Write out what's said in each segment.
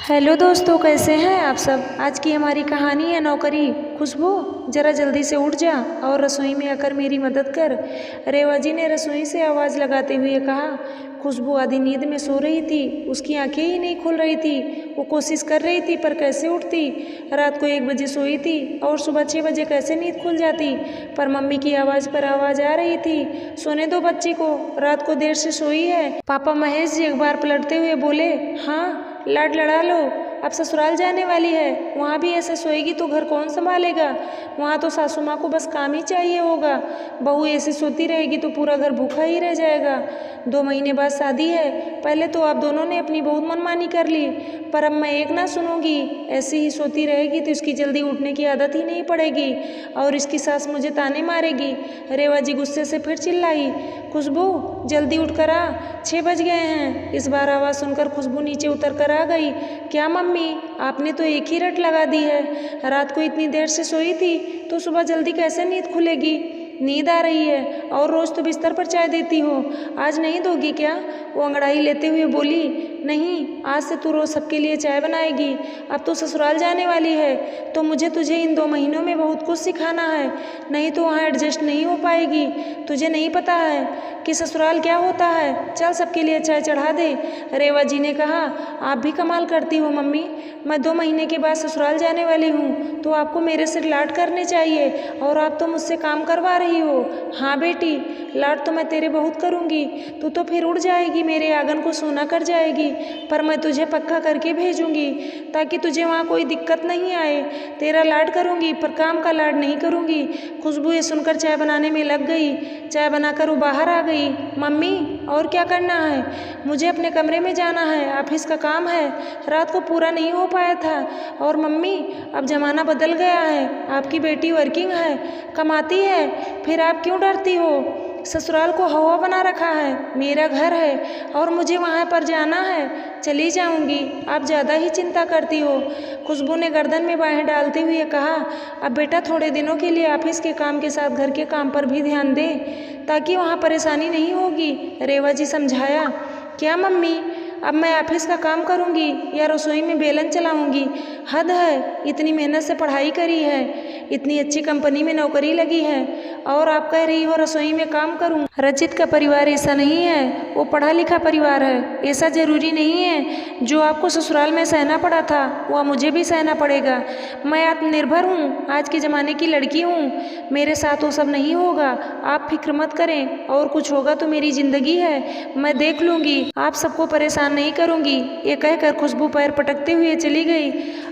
Hello दोस्तों, कैसे हैं आप सब। आज की हमारी कहानी है नौकरी। खुशबू, जरा जल्दी से उठ जा और रसोई में आकर मेरी मदद कर। रेवा जी ने रसोई से आवाज़ लगाते हुए कहा। खुशबू आधी नींद में सो रही थी, उसकी आंखें ही नहीं खुल रही थी। वो कोशिश कर रही थी पर कैसे उठती। रात को 1 बजे सोई थी और सुबह 6 बजे कैसे नींद खुल जाती। पर मम्मी की आवाज़ पर आवाज़ आ रही थी, सोने दो बच्ची को, रात को देर से सोई है। पापा महेश जी एक बार पलटते हुए बोले, हाँ लाड लड़ा लो, अब ससुराल जाने वाली है, वहाँ भी ऐसे सोएगी तो घर कौन संभालेगा। वहाँ तो सासू माँ को बस काम ही चाहिए होगा। बहू ऐसे सोती रहेगी तो पूरा घर भूखा ही रह जाएगा। 2 महीने बाद शादी है, पहले तो आप दोनों ने अपनी बहुत मनमानी कर ली, पर अब मैं एक ना सुनूंगी। ऐसी ही सोती रहेगी तो इसकी जल्दी उठने की आदत ही नहीं पड़ेगी और इसकी सास मुझे ताने मारेगी। रेवा जी गुस्से से फिर चिल्लाई, खुशबू जल्दी उठ कर आ, 6 बज गए हैं। इस बार आवाज़ सुनकर खुशबू नीचे उतर कर आ गई। क्या मम्मी, आपने तो एक ही रट लगा दी है। रात को इतनी देर से सोई थी तो सुबह जल्दी कैसे नींद खुलेगी। नींद आ रही है और रोज़ तो बिस्तर पर चाय देती हो, आज नहीं दोगी क्या। वो अंगड़ाई लेते हुए बोली, नहीं, आज से तू रोज़ सबके लिए चाय बनाएगी। अब तो ससुराल जाने वाली है तो मुझे तुझे इन 2 महीनों में बहुत कुछ सिखाना है, नहीं तो वहाँ एडजस्ट नहीं हो पाएगी। तुझे नहीं पता है कि ससुराल क्या होता है। चल सबके लिए चाय चढ़ा दे। रेवा जी ने कहा, आप भी कमाल करती हो मम्मी, मैं 2 महीने के बाद ससुराल जाने वाली हूँ तो आपको मेरे से लाड करने चाहिए और आप तो मुझसे काम करवा रही हो। हाँ बेटी, लाड तो मैं तेरे बहुत करूँगी, तू तो फिर उड़ जाएगी, मेरे आंगन को सोना कर जाएगी, पर मैं तुझे पक्का करके भेजूँगी ताकि तुझे वहाँ कोई दिक्कत नहीं आए। तेरा लाड करूँगी पर काम का लाड नहीं करूँगी। खुशबू ये सुनकर चाय बनाने में लग गई। चाय बनाकर वो बाहर आ गई। मम्मी, और क्या करना है। मुझे अपने कमरे में जाना है, ऑफिस का काम है, रात को पूरा नहीं हो पाया था। और मम्मी, अब ज़माना बदल गया है, आपकी बेटी वर्किंग है, कमाती है, फिर आप क्यों डरती हो। ससुराल को हवा बना रखा है, मेरा घर है और मुझे वहाँ पर जाना है, चली जाऊँगी, आप ज़्यादा ही चिंता करती हो। खुशबू ने गर्दन में बाहें डालते हुए कहा, अब बेटा थोड़े दिनों के लिए ऑफिस के काम के साथ घर के काम पर भी ध्यान दे ताकि वहाँ परेशानी नहीं होगी। रेवा जी समझाया। क्या मम्मी, अब मैं ऑफिस का काम करूँगी या रसोई में बेलन चलाऊँगी। हद है, इतनी मेहनत से पढ़ाई करी है, इतनी अच्छी कंपनी में नौकरी लगी है और आप कह रही हो रसोई में काम करूँ। रचित का परिवार ऐसा नहीं है, वो पढ़ा लिखा परिवार है। ऐसा ज़रूरी नहीं है जो आपको ससुराल में सहना पड़ा था वह मुझे भी सहना पड़ेगा। मैं आत्मनिर्भर हूँ, आज के ज़माने की लड़की हूँ, मेरे साथ वो सब नहीं होगा। आप फिक्र मत करें, और कुछ होगा तो मेरी ज़िंदगी है, मैं देख लूँगी, आप सबको परेशान नहीं करूँगी। ये कहकर खुशबू पैर पटकते हुए चली गई।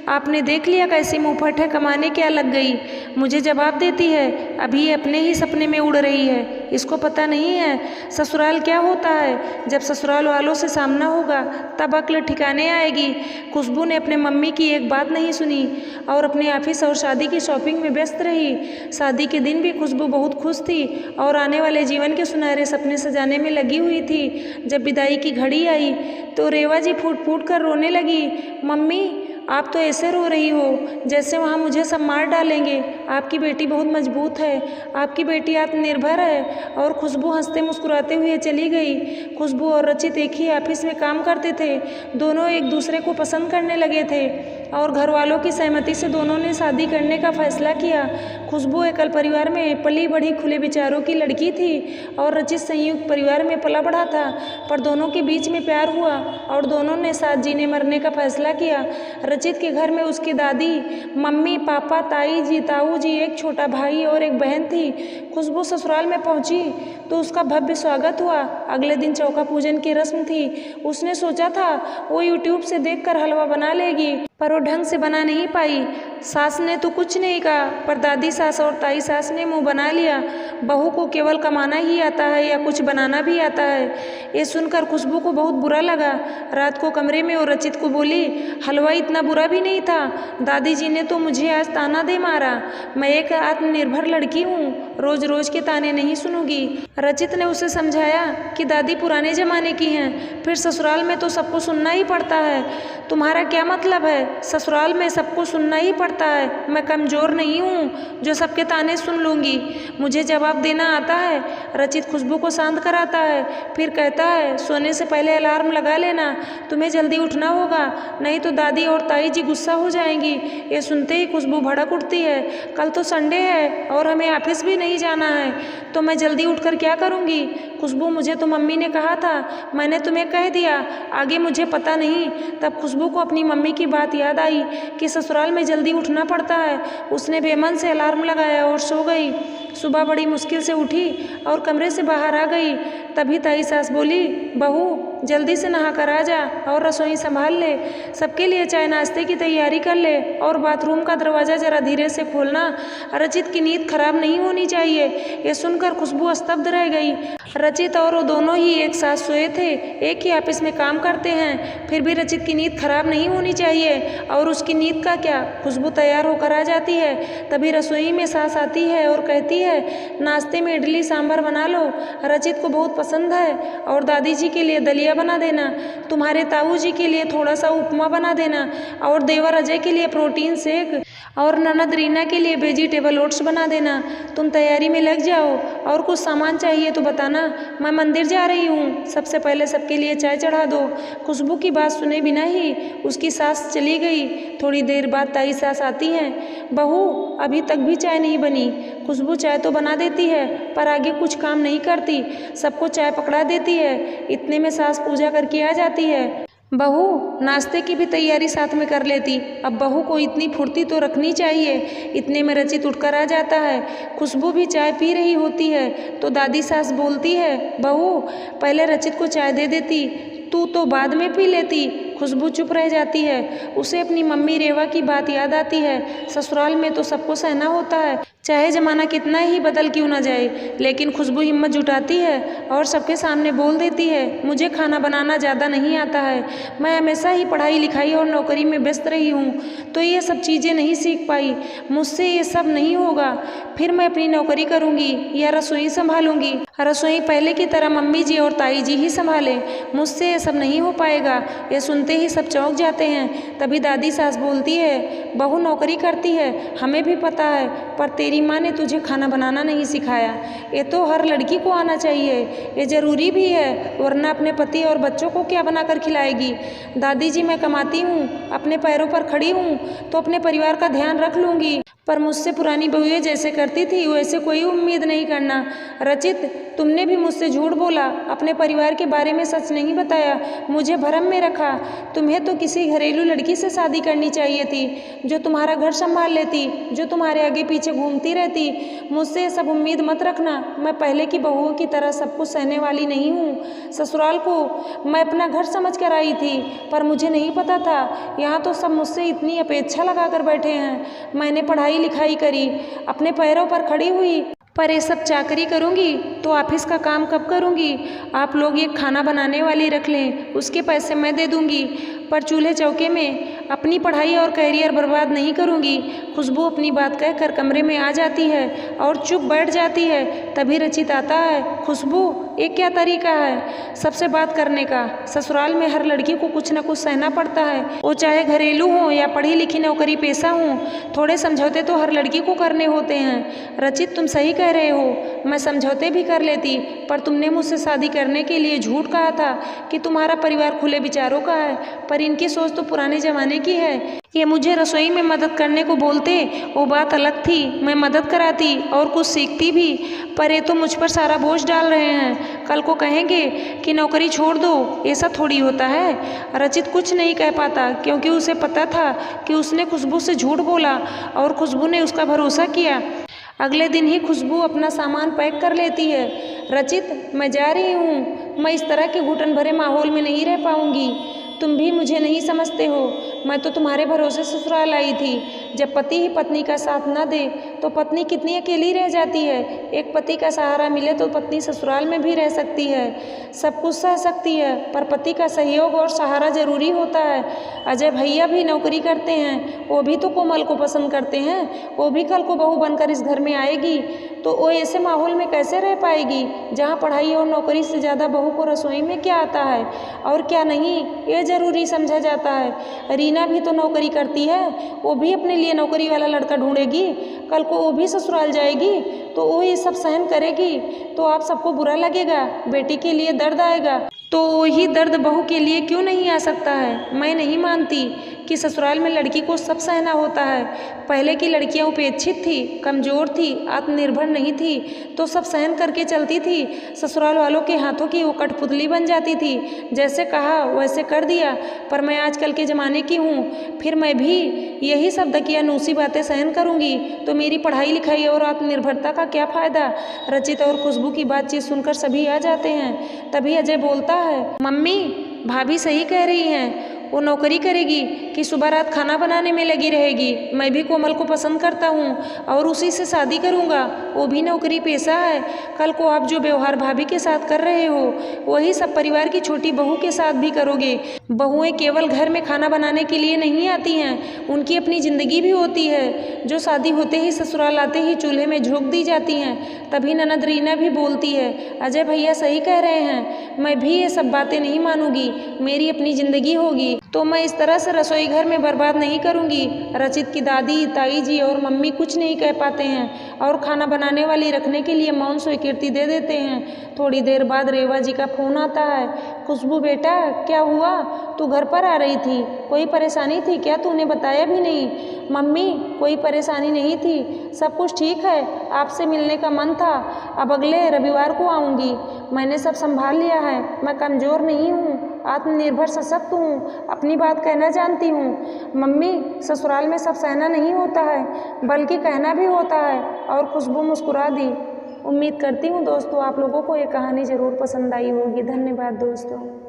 आपने देख लिया कैसी मुँहफट है, कमाने क्या लग गई, मुझे जवाब देती है, अभी अपने ही सपने में उड़ रही है। इसको पता नहीं है ससुराल क्या होता है। जब ससुराल वालों से सामना होगा तब अक्ल ठिकाने आएगी। खुशबू ने अपने मम्मी की एक बात नहीं सुनी और अपने ऑफिस और शादी की शॉपिंग में व्यस्त रही। शादी के दिन भी खुशबू बहुत खुश थी और आने वाले जीवन के सुनहरे सपने सजाने में लगी हुई थी। जब विदाई की घड़ी आई तो रेवा जी फूट फूट कर रोने लगी। मम्मी, आप तो ऐसे रो रही हो जैसे वहाँ मुझे सब मार डालेंगे। आपकी बेटी बहुत मजबूत है, आपकी बेटी आत्मनिर्भर है। और खुशबू हंसते मुस्कुराते हुए चली गई। खुशबू और रचित एक ही ऑफिस में काम करते थे, दोनों एक दूसरे को पसंद करने लगे थे और घर वालों की सहमति से दोनों ने शादी करने का फैसला किया। खुशबू एकल परिवार में पली बढ़ी खुले विचारों की लड़की थी और रचित संयुक्त परिवार में पला बढ़ा था, पर दोनों के बीच में प्यार हुआ और दोनों ने साथ जीने मरने का फैसला किया। रचित के घर में उसकी दादी, मम्मी, पापा, ताई जी, ताऊ जी, एक छोटा भाई और एक बहन थी। खुशबू ससुराल में पहुंची तो उसका भव्य स्वागत हुआ। अगले दिन चौका पूजन की रस्म थी। उसने सोचा था वो यूट्यूब से देखकर हलवा बना लेगी, पर वो ढंग से बना नहीं पाई। सास ने तो कुछ नहीं कहा, पर दादी सास और ताई सास ने मुंह बना लिया। बहू को केवल कमाना ही आता है या कुछ बनाना भी आता है। ये सुनकर खुशबू को बहुत बुरा लगा। रात को कमरे में वो रचित को बोली, हलवा इतना बुरा भी नहीं था, दादी जी ने तो मुझे आज ताना दे मारा। मैं एक आत्मनिर्भर लड़की हूँ, रोज रोज के ताने नहीं सुनूंगी। रचित ने उसे समझाया कि दादी पुराने जमाने की हैं, फिर ससुराल में तो सबको सुनना ही पड़ता है। तुम्हारा क्या मतलब है, ससुराल में सबको सुनना ही पड़ता पड़ता है। मैं कमज़ोर नहीं हूँ जो सबके ताने सुन लूँगी। मुझे जवाब देना आता है। रचित खुशबू को शांत कराता है, फिर कहता है, सोने से पहले अलार्म लगा लेना, तुम्हें जल्दी उठना होगा, नहीं तो दादी और ताई जी गुस्सा हो जाएंगी। ये सुनते ही खुशबू भड़क उठती है। कल तो संडे है और हमें ऑफिस भी नहीं जाना है, तो मैं जल्दी उठकर क्या करूँगी? खुशबू, मुझे तो मम्मी ने कहा था, मैंने तुम्हें कह दिया, आगे मुझे पता नहीं। तब खुशबू को अपनी मम्मी की बात याद आई कि ससुराल में जल्दी उठना पड़ता है। उसने बेमन से अलार्म लगाया और सो गई। सुबह बड़ी मुश्किल से उठी और कमरे से बाहर आ गई। तभी ताई सास बोली, बहू जल्दी से नहा कर आ जा और रसोई संभाल ले, सबके लिए चाय नाश्ते की तैयारी कर ले और बाथरूम का दरवाज़ा जरा धीरे से खोलना, रचित की नींद खराब नहीं होनी चाहिए। ये सुनकर खुशबू स्तब्ध रह गई। रचित और वो दोनों ही एक साथ सोए थे, एक ही ऑफिस में काम करते हैं, फिर भी रचित की नींद खराब नहीं होनी चाहिए। और उसकी नींद का क्या? खुशबू तैयार होकर आ जाती है। तभी रसोई में सास आती है और कहती है, नाश्ते में इडली सांभर बना लो, रचित को बहुत पसंद है, और दादी जी के लिए दलिया बना देना, तुम्हारे ताऊ जी के लिए थोड़ा सा उपमा बना देना, और देवर अजय के लिए प्रोटीन शेक, और ननद रीना के लिए वेजिटेबल ओट्स बना देना। तुम तैयारी में लग जाओ, और कुछ सामान चाहिए तो बताना, मैं मंदिर जा रही हूँ, सबसे पहले सबके लिए चाय चढ़ा दो। खुशबू की बात सुने बिना ही उसकी सास चली गई। थोड़ी देर बाद ताई सास आती हैं। बहू अभी तक भी चाय नहीं बनी। खुशबू चाय तो बना देती है पर आगे कुछ काम नहीं करती, सबको चाय पकड़ा देती है। इतने में सास पूजा करके आ जाती है। बहू नाश्ते की भी तैयारी साथ में कर लेती, अब बहू को इतनी फुर्ती तो रखनी चाहिए। इतने में रचित उठकर आ जाता है। खुशबू भी चाय पी रही होती है तो दादी सास बोलती है, बहू पहले रचित को चाय दे देती, तू तो बाद में पी लेती। खुशबू चुप रह जाती है। उसे अपनी मम्मी रेवा की बात याद आती है, ससुराल में तो सबको सहना होता है, चाहे ज़माना कितना ही बदल क्यों ना जाए। लेकिन खुशबू हिम्मत जुटाती है और सबके सामने बोल देती है, मुझे खाना बनाना ज़्यादा नहीं आता है, मैं हमेशा ही पढ़ाई लिखाई और नौकरी में व्यस्त रही हूँ, तो ये सब चीज़ें नहीं सीख पाई, मुझसे ये सब नहीं होगा। फिर मैं अपनी नौकरी करूँगी या रसोई संभालूँगी। रसोई पहले की तरह मम्मी जी और ताई जी ही संभालें, मुझसे ये सब नहीं हो पाएगा। ये सुनते ही सब चौंक जाते हैं। तभी दादी सास बोलती है, बहू नौकरी करती है, हमें भी पता है, पर तेरी माँ ने तुझे खाना बनाना नहीं सिखाया। ये तो हर लड़की को आना चाहिए, ये ज़रूरी भी है, वरना अपने पति और बच्चों को क्या बनाकर खिलाएगी। दादी जी मैं कमाती हूँ, अपने पैरों पर खड़ी हूँ, तो अपने परिवार का ध्यान रख लूँगी, पर मुझसे पुरानी बहुएं जैसे करती थी वैसे कोई उम्मीद नहीं करना। रचित तुमने भी मुझसे झूठ बोला, अपने परिवार के बारे में सच नहीं बताया, मुझे भरम में रखा। तुम्हें तो किसी घरेलू लड़की से शादी करनी चाहिए थी जो तुम्हारा घर संभाल लेती, जो तुम्हारे आगे पीछे घूमती रहती। मुझसे ये सब उम्मीद मत रखना, मैं पहले की बहुओं की तरह सब कुछ सहने वाली नहीं हूँ। ससुराल को मैं अपना घर समझ कर आई थी, पर मुझे नहीं पता था यहाँ तो सब मुझसे इतनी अपेक्षा लगा कर बैठे हैं। मैंने पढ़ाई लिखाई करी, अपने पैरों पर खड़ी हुई, पर ये सब चाकरी करूँगी तो ऑफिस का काम कब करूँगी। आप लोग एक खाना बनाने वाली रख लें, उसके पैसे मैं दे दूँगी, पर चूल्हे चौके में अपनी पढ़ाई और करियर बर्बाद नहीं करूँगी। खुशबू अपनी बात कहकर कमरे में आ जाती है और चुप बैठ जाती है। तभी रचित आता है, खुशबू ये क्या तरीका है सबसे बात करने का। ससुराल में हर लड़की को कुछ न कुछ सहना पड़ता है, वो चाहे घरेलू हो या पढ़ी लिखी नौकरी पेशा हो, थोड़े समझौते तो हर लड़की को करने होते हैं। रचित तुम सही कह रहे हो, मैं समझौते भी कर लेती, पर तुमने मुझसे शादी करने के लिए झूठ कहा था कि तुम्हारा परिवार खुले विचारों का है, पर इनकी सोच तो पुराने ज़माने की है। ये मुझे रसोई में मदद करने को बोलते, वो बात अलग थी, मैं मदद कराती और कुछ सीखती भी, पर ये तो मुझ पर सारा बोझ डाल रहे हैं। कल को कहेंगे कि नौकरी छोड़ दो, ऐसा थोड़ी होता है। रचित कुछ नहीं कह पाता क्योंकि उसे पता था कि उसने खुशबू से झूठ बोला और खुशबू ने उसका भरोसा किया। अगले दिन ही खुशबू अपना सामान पैक कर लेती है। रचित मैं जा रही हूँ, मैं इस तरह के घुटन भरे माहौल में नहीं रह पाऊँगी, तुम भी मुझे नहीं समझते हो, मैं तो तुम्हारे भरोसे ससुराल आई थी। जब पति ही पत्नी का साथ न दे तो पत्नी कितनी अकेली रह जाती है। एक पति का सहारा मिले तो पत्नी ससुराल में भी रह सकती है, सब कुछ सह सकती है, पर पति का सहयोग और सहारा जरूरी होता है। अजय भैया भी नौकरी करते हैं, वो भी तो कोमल को पसंद करते हैं, वो भी कल को बहू बनकर इस घर में आएगी, तो वो ऐसे माहौल में कैसे रह पाएगी जहाँ पढ़ाई और नौकरी से ज़्यादा बहू को रसोई में क्या आता है और क्या नहीं, ये ज़रूरी समझा जाता है। रीना रीना भी तो नौकरी करती है, वो भी अपने लिए नौकरी वाला लड़का ढूंढेगी, कल को वो भी ससुराल जाएगी तो वो ये सब सहन करेगी तो आप सबको बुरा लगेगा, बेटी के लिए दर्द आएगा तो वही दर्द बहू के लिए क्यों नहीं आ सकता है। मैं नहीं मानती कि ससुराल में लड़की को सब सहना होता है। पहले की लड़कियां उपेक्षित थी, कमज़ोर थी, आत्मनिर्भर नहीं थी तो सब सहन करके चलती थी। ससुराल वालों के हाथों की वो कठपुतली बन जाती थी, जैसे कहा वैसे कर दिया। पर मैं आजकल के ज़माने की हूँ, फिर मैं भी यही सब दकियानूसी बातें सहन करूँगी तो मेरी पढ़ाई लिखाई और आत्मनिर्भरता का क्या फ़ायदा। रचित और खुशबू की बातचीत सुनकर सभी आ जाते हैं। तभी अजय बोलता है, मम्मी भाभी सही कह रही हैं, वो नौकरी करेगी कि सुबह रात खाना बनाने में लगी रहेगी। मैं भी कोमल को पसंद करता हूँ और उसी से शादी करूँगा, वो भी नौकरी पेशा है। कल को आप जो व्यवहार भाभी के साथ कर रहे हो वही सब परिवार की छोटी बहू के साथ भी करोगे। बहुएं केवल घर में खाना बनाने के लिए नहीं आती हैं, उनकी अपनी ज़िंदगी भी होती है जो शादी होते ही ससुराल आते ही चूल्हे में झोंक दी जाती हैं। तभी ननद रीना भी बोलती है, अजय भैया सही कह रहे हैं, मैं भी ये सब बातें नहीं मानूंगी, मेरी अपनी ज़िंदगी होगी तो मैं इस तरह से रसोई घर में बर्बाद नहीं करूंगी। रचित की दादी, ताई जी और मम्मी कुछ नहीं कह पाते हैं और खाना बनाने वाली रखने के लिए मौन स्वीकृति दे देते हैं। थोड़ी देर बाद रेवा जी का फ़ोन आता है, खुशबू बेटा क्या हुआ, तू घर पर आ रही थी, कोई परेशानी थी क्या, तूने बताया भी नहीं। मम्मी कोई परेशानी नहीं थी, सब कुछ ठीक है, आपसे मिलने का मन था, अब अगले रविवार को आऊँगी, मैंने सब संभाल लिया है, मैं कमज़ोर नहीं हूँ, आत्मनिर्भर सशक्त हूँ, अपनी बात कहना जानती हूँ। मम्मी ससुराल में सब सहना नहीं होता है बल्कि कहना भी होता है। और खुशबू मुस्कुरा दी। उम्मीद करती हूँ दोस्तों आप लोगों को ये कहानी ज़रूर पसंद आई होगी। धन्यवाद दोस्तों।